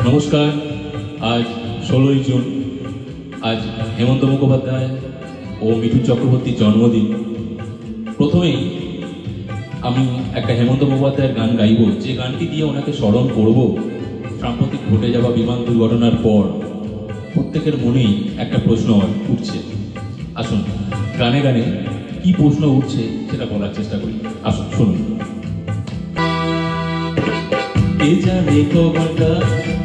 নমস্কার। আজ 16ই জুন। আজ হেমন্ত মুখোপাধ্যায় ও মিঠুন চক্রবর্তীর জন্মদিন। প্রথমেই আমি একটা হেমন্ত মুখোপাধ্যায়ের গান গাইব, যে গানটি দিয়ে ওনাকে স্মরণ করব। সাম্প্রতিক ঘটে যাওয়া বিমান দুর্ঘটনার পর প্রত্যেকের মনেই একটা প্রশ্ন উঠছে। আসুন গানে গানে কি প্রশ্ন উঠছে সেটা বলার চেষ্টা করি। আসুন শুনুন। কে জানে কটা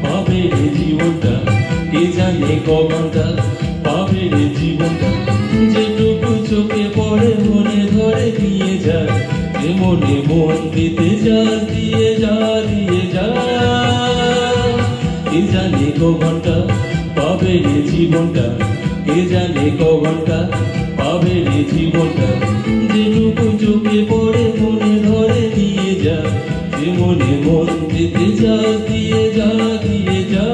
পাবে রে জীবনটা, কে জানে কটা পাবে রে জীবনটা, যেটুকু চোখে পড়ে মনে ধরে দিয়ে যা, যে মনে মন দিতে যা, দিয়ে যা দিয়ে যা। কে জানে কটা পাবে রে জীবনটা, কে জানে কটা পাবে রে জীবনটা, যেটুকু চোখে পড়ে মনে ধরে দিয়ে যা, যে মনে মন দিতে যা, দিয়ে যা দিয়ে যা।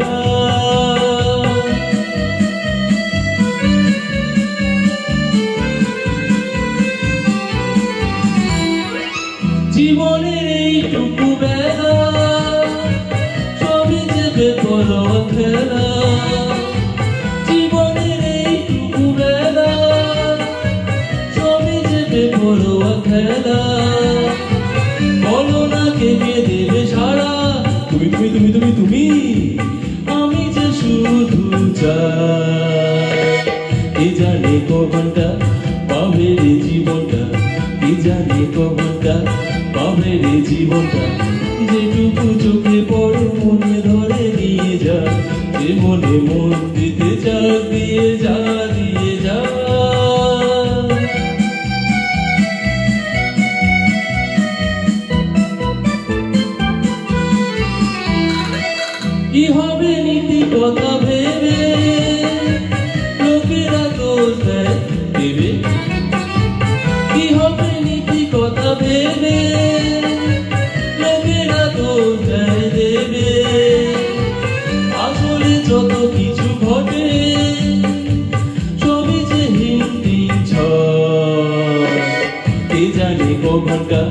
জীবনের এইটুকু বেলা সবই যে বেপরোয়া খেলা, জীবনের এইটুকু বেলা সবই যে বেপরোয়া খেলা। বলো না কে কে দেবে সারা, তুমি তুমি তুমি তুমি তুমি, আমি যে শুধু চাই। কে জানে কটা পাবে রে জীবনটা, কে জানে কটা পাবে রে জীবনটা, যেটুকু চোখে পড়ে মনে ধরে নিয়ে যা, যে মনে মন দিতে যা, দিয়ে যা দিয়ে যা। কি হবে নীতি কথা ভেবে লোকেরা দোষ দেবে, কি হবে নীতি কথা ভেবে লোকেরা দোষ দেবে। আসলে যত কিছু ঘটে সবই যে হিন্দি ছয়। কে জানে কটা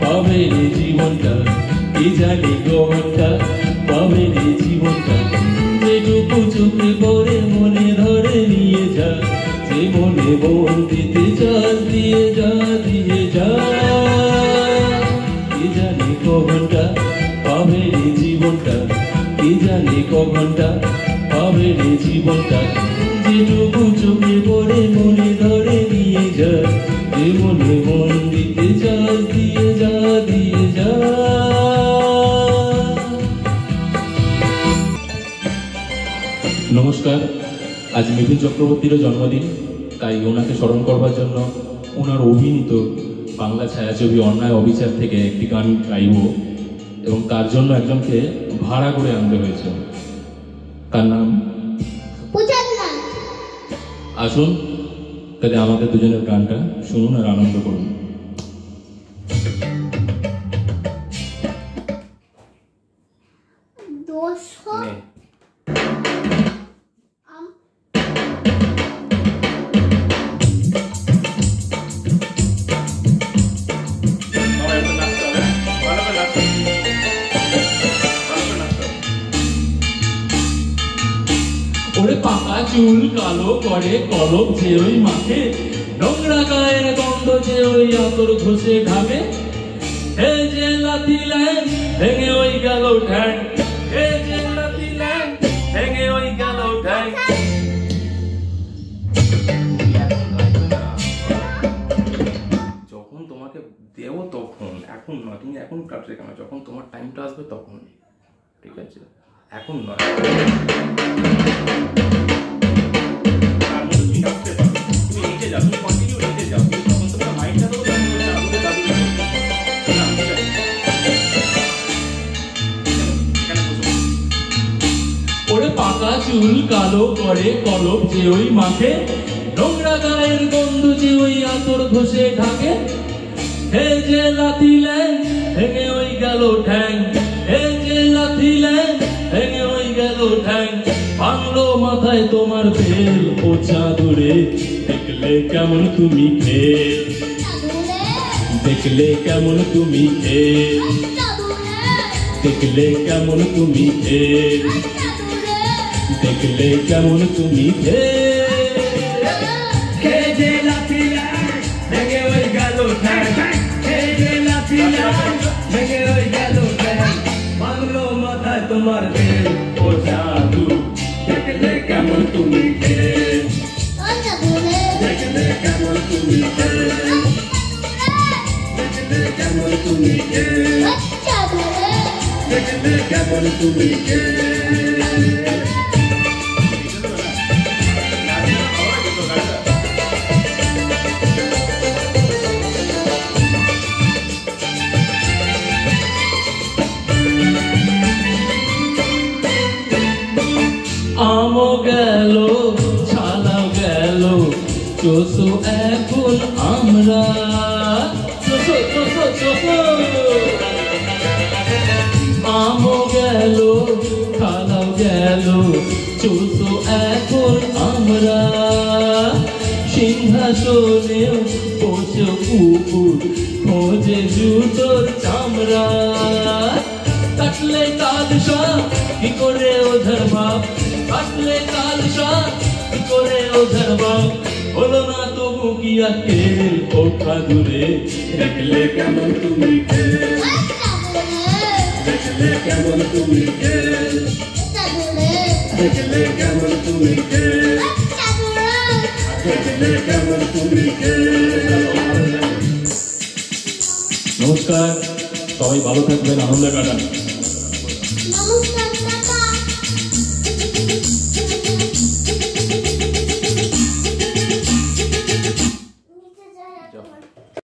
পাবে রে জীবনটা, কে জানে কটা পাবে রে জীবনটা, যেটুকু চোখে পড়ে মনে ধরে নিয়ে যা, যে মনে মন দিতে যা, দিয়ে যা দিয়ে যা। কে জানে কটা পাবে রে জীবনটা, কে জানে কটা পাবে রে জীবনটা, যেটুকু চোখে পড়ে মনে ধরে নিয়ে যা, যে মনে মন দিতে যা, দিয়ে যা দিয়ে যা। নমস্কার। আজ মিঠুন চক্রবর্তীরও জন্মদিন, তাই ওনাকে স্মরণ করবার জন্য ওনার অভিনীত বাংলা ছায়াছবি অন্যায় অবিচার থেকে একটি গান গাইব, এবং তার জন্য একজনকে ভাড়া করে আনতে হয়েছে। তার নাম আসুন তাহলে আমাদের দুজনের গানটা শুনুন আর আনন্দ করুন। ওরে পাকা চুল কালো করে কলম যে ওই মাখে, নোংরা গায়ের গন্ধ যে ওই আতর ঘষে ঢাকে, হে যে লাথি ল্যাং ভেঙে ওই গেল ঠ্যাং, হে যে লাথি ল্যাং ভেঙে ওই গেল ঠ্যাং। যখন তোমাকে দেব তখন, এখন নয়। তুমি এখন কাটছে কেন? যখন তোমার টাইমটা আসবে তখন, ঠিক আছে? এখন নয়। ওরে পাকা চুল কালো করে কলম যে ওই মাখে, নোংরা গায়ের গন্ধ যে ওই আতর ঘষে ঢাকে, হে যে লাথি ল্যাং ভেঙে ওই গেল ঠ্যাং, হে যে লাথি ল্যাং ভেঙে ওই গেল ঠ্যাং। ভাঙলো মাথায় তোমার বেল ও চাদরে, দেখলে কেমন তুমি খেল, দেখলে কেমন তুমি খেল, দেখলে দেখলে কেমন তুমি দেখলে কেমন তুমি খেয়ে লাঠিলা ভেঙে ওই গেল খেয়ে লাঠিলা ভেঙে ওই গেল ভাঙলো মাথায় তোমার বেল ও জাদু দেখলে কেমন তুমি দেখলে কেমন তুমি দেখলে কেমন তুমি দেখলে কেমন তুমি আমও গেল ছালাও গেল চোষো এখন আমরা আমও গেল ছালাও গেল চোষো এখন আমরা সিংহাসনেও বসে কুকুর খোঁজে জুতোর চামড়া কাটলে কালসা কি করে ওঝার বাপ কাটলে কালসা কি করে ওঝার বাপ হলো না তবু কি আকেল ওঠা দূরে দেখলে কেমন তুমি দেখলে কেমন তুমি দেখলে কেমন তুমি দেখলে কেমন তুমি নমস্কার সবাই ভালো থাকবেন আনন্দ কাটান নমস্কার